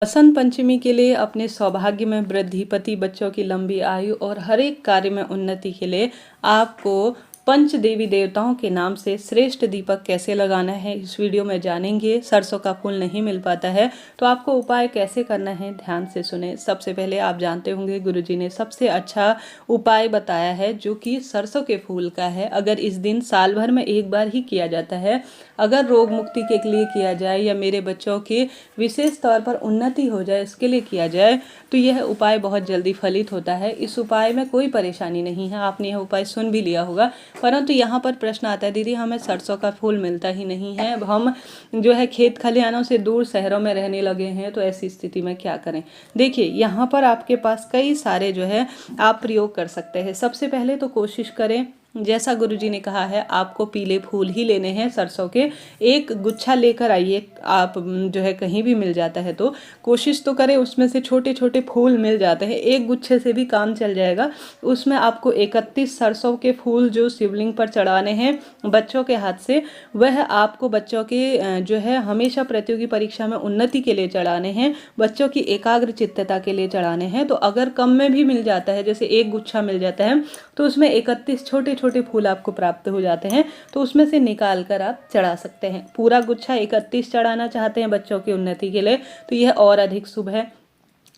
वसंत पंचमी के लिए अपने सौभाग्य में वृद्धि, पति बच्चों की लंबी आयु और हर एक कार्य में उन्नति के लिए आपको पंच देवी देवताओं के नाम से श्रेष्ठ दीपक कैसे लगाना है इस वीडियो में जानेंगे। सरसों का फूल नहीं मिल पाता है तो आपको उपाय कैसे करना है, ध्यान से सुने। सबसे पहले आप जानते होंगे गुरुजी ने सबसे अच्छा उपाय बताया है जो कि सरसों के फूल का है। अगर इस दिन साल भर में एक बार ही किया जाता है, अगर रोग मुक्ति के लिए किया जाए या मेरे बच्चों के विशेष तौर पर उन्नति हो जाए इसके लिए किया जाए तो यह उपाय बहुत जल्दी फलित होता है। इस उपाय में कोई परेशानी नहीं है, आपने यह उपाय सुन भी लिया होगा। परंतु यहाँ पर प्रश्न आता है, दीदी हमें सरसों का फूल मिलता ही नहीं है, अब हम जो है खेत खलिहानों से दूर शहरों में रहने लगे हैं, तो ऐसी स्थिति में क्या करें। देखिए यहाँ पर आपके पास कई सारे जो है आप प्रयोग कर सकते हैं। सबसे पहले तो कोशिश करें, जैसा गुरुजी ने कहा है आपको पीले फूल ही लेने हैं सरसों के, एक गुच्छा लेकर आइए। आप जो है कहीं भी मिल जाता है तो कोशिश तो करें, उसमें से छोटे छोटे फूल मिल जाते हैं, एक गुच्छे से भी काम चल जाएगा। उसमें आपको 31 सरसों के फूल जो शिवलिंग पर चढ़ाने हैं बच्चों के हाथ से, वह आपको बच्चों के जो है हमेशा प्रतियोगी परीक्षा में उन्नति के लिए चढ़ाने हैं, बच्चों की एकाग्र चित्तता के लिए चढ़ाने हैं। तो अगर कम में भी मिल जाता है, जैसे एक गुच्छा मिल जाता है तो उसमें 31 छोटे छोटे फूल आपको प्राप्त हो जाते हैं, तो उसमें से निकाल कर आप चढ़ा सकते हैं। पूरा गुच्छा 31 चढ़ाना चाहते हैं बच्चों की उन्नति के लिए तो यह और अधिक शुभ है।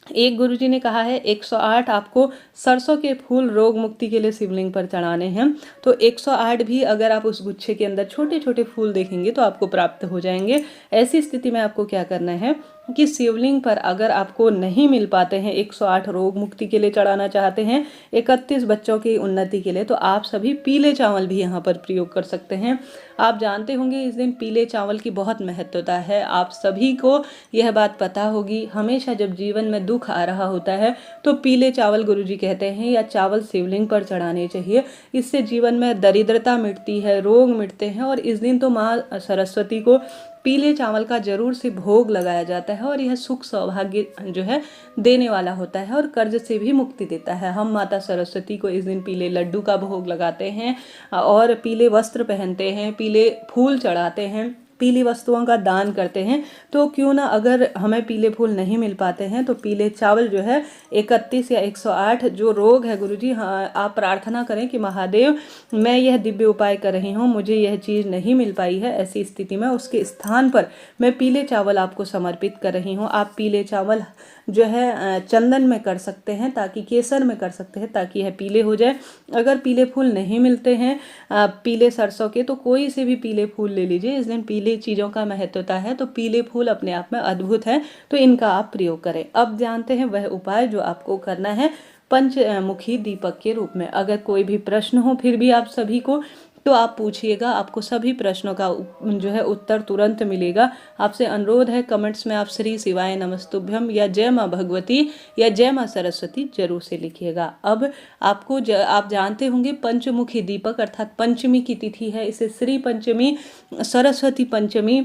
एक गुरुजी ने कहा है 108 आपको सरसों के फूल रोग मुक्ति के लिए शिवलिंग पर चढ़ाने हैं, तो 108 भी अगर आप उस गुच्छे के अंदर छोटे छोटे फूल देखेंगे तो आपको प्राप्त हो जाएंगे। ऐसी स्थिति में आपको क्या करना है कि शिवलिंग पर अगर आपको नहीं मिल पाते हैं, 108 रोग मुक्ति के लिए चढ़ाना चाहते हैं, 31 बच्चों की उन्नति के लिए, तो आप सभी पीले चावल भी यहाँ पर प्रयोग कर सकते हैं। आप जानते होंगे इस दिन पीले चावल की बहुत महत्वता है, आप सभी को यह बात पता होगी। हमेशा जब जीवन में दुख आ रहा होता है तो पीले चावल गुरुजी कहते हैं या चावल शिवलिंग पर चढ़ाने चाहिए। इससे जीवन में दरिद्रता मिटती है, रोग मिटते हैं। और इस दिन तो माँ सरस्वती को पीले चावल का जरूर से भोग लगाया जाता है और यह सुख सौभाग्य जो है देने वाला होता है और कर्ज से भी मुक्ति देता है। हम माता सरस्वती को इस दिन पीले लड्डू का भोग लगाते हैं और पीले वस्त्र पहनते हैं, पीले फूल चढ़ाते हैं, पीली वस्तुओं का दान करते हैं। तो क्यों ना, अगर हमें पीले फूल नहीं मिल पाते हैं तो पीले चावल जो है 31 या 108 जो रोग है गुरुजी, हाँ आप प्रार्थना करें कि महादेव मैं यह दिव्य उपाय कर रही हूँ, मुझे यह चीज़ नहीं मिल पाई है, ऐसी स्थिति में उसके स्थान पर मैं पीले चावल आपको समर्पित कर रही हूँ। आप पीले चावल जो है चंदन में कर सकते हैं, ताकि केसर में कर सकते हैं ताकि यह पीले हो जाए। अगर पीले फूल नहीं मिलते हैं पीले सरसों के, तो कोई से भी पीले फूल ले लीजिए। इस दिन पीले चीज़ों का महत्वता है तो पीले फूल अपने आप में अद्भुत है, तो इनका आप प्रयोग करें। अब जानते हैं वह उपाय जो आपको करना है पंचमुखी दीपक के रूप में। अगर कोई भी प्रश्न हो फिर भी आप सभी को तो आप पूछिएगा, आपको सभी प्रश्नों का जो है उत्तर तुरंत मिलेगा। आपसे अनुरोध है कमेंट्स में आप श्री शिवाय नमस्तुभ्यम या जय माँ भगवती या जय माँ सरस्वती जरूर से लिखिएगा। अब आपको आप जानते होंगे पंचमुखी दीपक अर्थात पंचमी की तिथि है, इसे श्री पंचमी, सरस्वती पंचमी,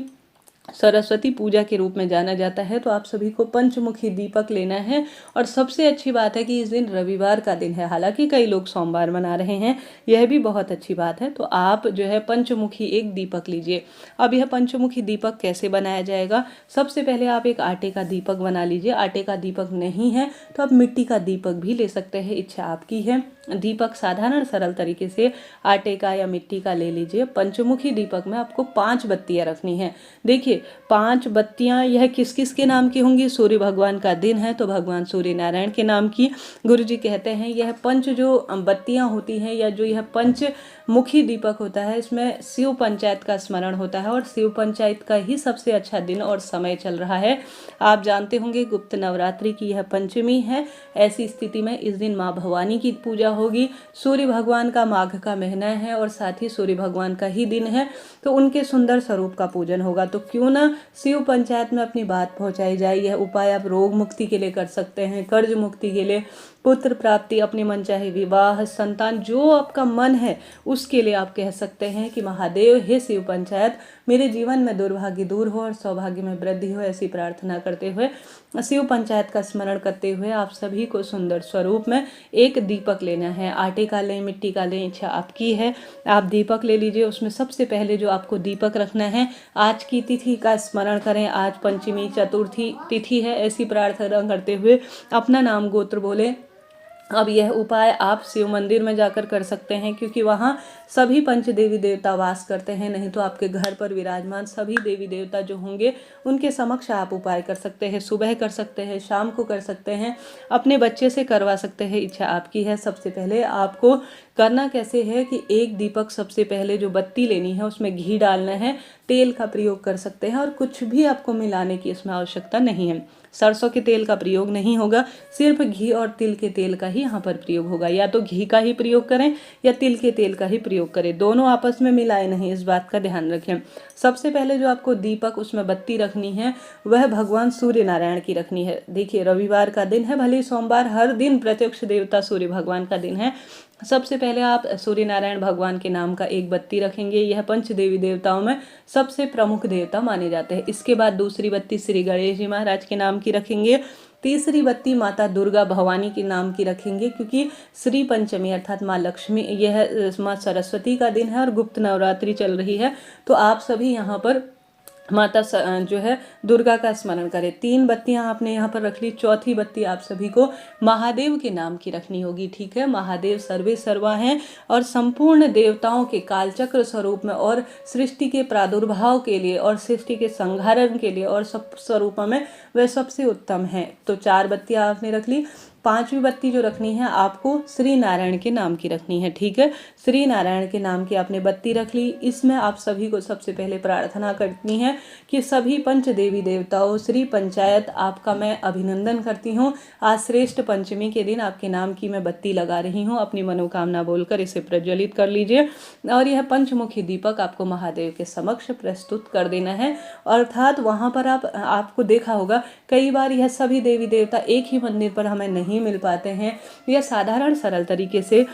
सरस्वती पूजा के रूप में जाना जाता है। तो आप सभी को पंचमुखी दीपक लेना है। और सबसे अच्छी बात है कि इस दिन रविवार का दिन है, हालांकि कई लोग सोमवार मना रहे हैं, यह भी बहुत अच्छी बात है। तो आप जो है पंचमुखी एक दीपक लीजिए। अब यह पंचमुखी दीपक कैसे बनाया जाएगा, सबसे पहले आप एक आटे का दीपक बना लीजिए। आटे का दीपक नहीं है तो आप मिट्टी का दीपक भी ले सकते हैं, इच्छा आपकी है। दीपक साधारण सरल तरीके से आटे का या मिट्टी का ले लीजिए। पंचमुखी दीपक में आपको 5 बत्तियां रखनी है। देखिए 5 बत्तियां यह किस किस के नाम की होंगी, सूर्य भगवान का दिन है तो भगवान सूर्य नारायण के नाम की गुरुजी कहते हैं। यह पंच जो बत्तियां होती हैं या जो यह पंचमुखी दीपक होता है, इसमें शिव पंचायत का स्मरण होता है और शिव पंचायत का ही सबसे अच्छा दिन और समय चल रहा है। आप जानते होंगे गुप्त नवरात्रि की यह पंचमी है। ऐसी स्थिति में इस दिन माँ भवानी की पूजा होगी। सूर्य भगवान का माघ का महीना है और साथ ही सूर्य भगवान का ही दिन है, तो उनके सुंदर स्वरूप का पूजन होगा। तो क्यों ना शिव पंचायत में अपनी बात पहुंचाई जाए। यह उपाय आप रोग मुक्ति के लिए कर सकते हैं, कर्ज मुक्ति के लिए, पुत्र प्राप्ति, अपने मन चाहे विवाह, संतान, जो आपका मन है उसके लिए आप कह सकते हैं कि महादेव हे शिव पंचायत मेरे जीवन में दुर्भाग्य दूर हो और सौभाग्य में वृद्धि हो। ऐसी प्रार्थना करते हुए शिव पंचायत का स्मरण करते हुए आप सभी को सुंदर स्वरूप में एक दीपक लेना है। आटे का लें, मिट्टी का लें, इच्छा आपकी है। आप दीपक ले लीजिए। उसमें सबसे पहले जो आपको दीपक रखना है, आज की तिथि का स्मरण करें। आज पंचमी चतुर्थी तिथि है, ऐसी प्रार्थना करते हुए अपना नाम गोत्र बोले। अब यह उपाय आप शिव मंदिर में जाकर कर सकते हैं, क्योंकि वहाँ सभी पंच देवी देवता वास करते हैं। नहीं तो आपके घर पर विराजमान सभी देवी देवता जो होंगे उनके समक्ष आप उपाय कर सकते हैं। सुबह कर सकते हैं, शाम को कर सकते हैं, अपने बच्चे से करवा सकते हैं, इच्छा आपकी है। सबसे पहले आपको करना कैसे है कि एक दीपक, सबसे पहले जो बत्ती लेनी है उसमें घी डालना है। तेल का प्रयोग कर सकते हैं और कुछ भी आपको मिलाने की इसमें आवश्यकता नहीं है। सरसों के तेल का प्रयोग नहीं होगा, सिर्फ घी और तिल के तेल का ही यहाँ पर प्रयोग होगा। या तो घी का ही प्रयोग करें या तिल के तेल का ही प्रयोग करें, दोनों आपस में मिलाए नहीं, इस बात का ध्यान रखें। सबसे पहले जो आपको दीपक, उसमें बत्ती रखनी है, वह भगवान सूर्य नारायण की रखनी है। देखिए, रविवार का दिन है, भले सोमवार, हर दिन प्रत्यक्ष देवता सूर्य भगवान का दिन है। सबसे पहले आप सूर्य नारायण भगवान के नाम का एक बत्ती रखेंगे। यह पंच देवी देवताओं में सबसे प्रमुख देवता माने जाते हैं। इसके बाद दूसरी बत्ती श्री गणेश जी महाराज के नाम की रखेंगे। तीसरी बत्ती माता दुर्गा भवानी के नाम की रखेंगे, क्योंकि श्री पंचमी अर्थात माँ लक्ष्मी, यह माँ सरस्वती का दिन है और गुप्त नवरात्रि चल रही है। तो आप सभी यहाँ पर माता जो है दुर्गा का स्मरण करें। 3 बत्तियां आपने यहाँ पर रख ली। चौथी बत्ती आप सभी को महादेव के नाम की रखनी होगी, ठीक है। महादेव सर्वे सर्वा हैं और संपूर्ण देवताओं के कालचक्र स्वरूप में और सृष्टि के प्रादुर्भाव के लिए और सृष्टि के संहारण के लिए और सब स्वरूपों में वह सबसे उत्तम है। तो 4 बत्तियां आपने रख ली। 5वीं बत्ती जो रखनी है आपको श्री नारायण के नाम की रखनी है, ठीक है। श्री नारायण के नाम की आपने बत्ती रख ली। इसमें आप सभी को सबसे पहले प्रार्थना करनी है कि सभी पंच देवी देवताओं, श्री पंचायत, आपका मैं अभिनंदन करती हूँ। आज श्रेष्ठ पंचमी के दिन आपके नाम की मैं बत्ती लगा रही हूँ। अपनी मनोकामना बोलकर इसे प्रज्वलित कर लीजिए और यह पंचमुखी दीपक आपको महादेव के समक्ष प्रस्तुत कर देना है। अर्थात वहाँ पर आपको देखा होगा कई बार यह सभी देवी देवता एक ही मंदिर पर हमें नहीं मिल पाते हैं। यह साधारण सरल तरीके से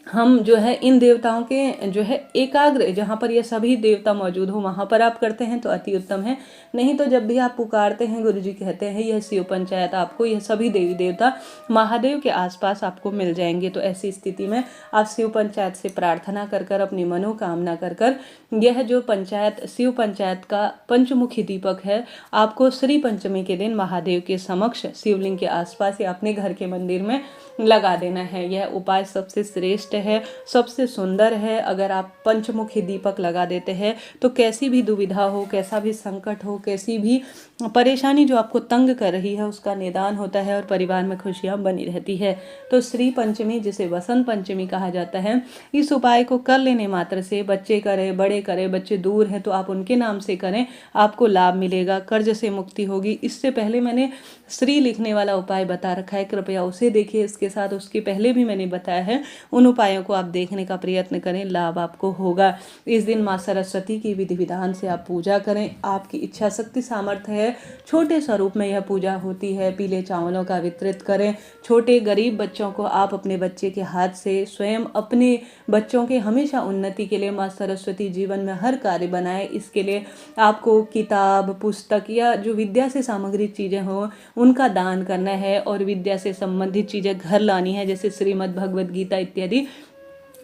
हम जो है इन देवताओं के जो है एकाग्र, जहाँ पर ये सभी देवता मौजूद हो वहाँ पर आप करते हैं तो अति उत्तम है। नहीं तो जब भी आप पुकारते हैं, गुरु जी कहते हैं यह शिव पंचायत, आपको यह सभी देवी देवता महादेव के आसपास आपको मिल जाएंगे। तो ऐसी स्थिति में आप शिव पंचायत से प्रार्थना कर कर, अपनी मनोकामना कर कर, यह जो पंचायत, शिव पंचायत का पंचमुखी दीपक है, आपको श्री पंचमी के दिन महादेव के समक्ष शिवलिंग के आसपास या अपने घर के मंदिर में लगा देना है। यह उपाय सबसे श्रेष्ठ है, सबसे सुंदर है। अगर आप पंचमुखी दीपक लगा देते हैं तो कैसी भी दुविधा हो, कैसा भी संकट हो, कैसी भी परेशानी जो आपको तंग कर रही है, उसका निदान होता है और परिवार में खुशियां बनी रहती है। तो श्री पंचमी, जिसे वसंत पंचमी कहा जाता है, इस उपाय को कर लेने मात्र से, बच्चे करें, बड़े करें, बच्चे दूर हैं तो आप उनके नाम से करें, आपको लाभ मिलेगा, कर्ज से मुक्ति होगी। इससे पहले मैंने श्री लिखने वाला उपाय बता रखा है, कृपया उसे देखिए। इसके साथ उसके पहले भी मैंने बताया है, उन उपायों को आप देखने का प्रयत्न करें, लाभ आपको होगा। इस दिन माँ सरस्वती की विधि विधान से आप पूजा करें। आपकी इच्छा शक्ति सामर्थ्य है, छोटे स्वरूप में यह पूजा होती है। पीले चावलों का वितरित करें। छोटे गरीब बच्चों को आप अपने बच्चे के हाथ से, स्वयं अपने बच्चों के हमेशा उन्नति के लिए माँ सरस्वती जीवन में हर कार्य बनाए, इसके लिए आपको किताब, पुस्तक या जो विद्या से सामग्री चीज़ें हों उनका दान करना है और विद्या से संबंधित चीज़ें घर लानी है, जैसे श्रीमद् भगवद गीता इत्यादि।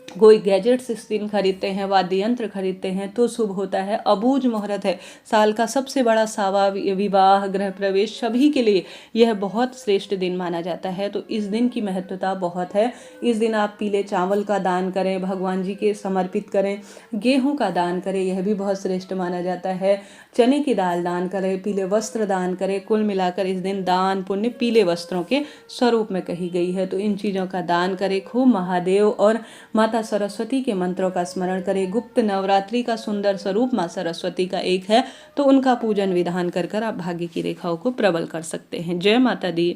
कोई गैजेट्स इस दिन खरीदते हैं, वाद्य यंत्र खरीदते हैं तो शुभ होता है। अबूझ मुहूर्त है, साल का सबसे बड़ा सावा, विवाह, गृह प्रवेश, सभी के लिए यह बहुत श्रेष्ठ दिन माना जाता है। तो इस दिन की महत्वता बहुत है। इस दिन आप पीले चावल का दान करें, भगवान जी के समर्पित करें। गेहूं का दान करें, यह भी बहुत श्रेष्ठ माना जाता है। चने की दाल दान करें, पीले वस्त्र दान करें। कुल मिलाकर इस दिन दान पुण्य पीले वस्त्रों के स्वरूप में कही गई है। तो इन चीज़ों का दान करें। खूब महादेव और माता सरस्वती के मंत्रों का स्मरण करें। गुप्त नवरात्रि का सुंदर स्वरूप माँ सरस्वती का एक है, तो उनका पूजन विधान कर कर आप भाग्य की रेखाओं को प्रबल कर सकते हैं। जय माता दी।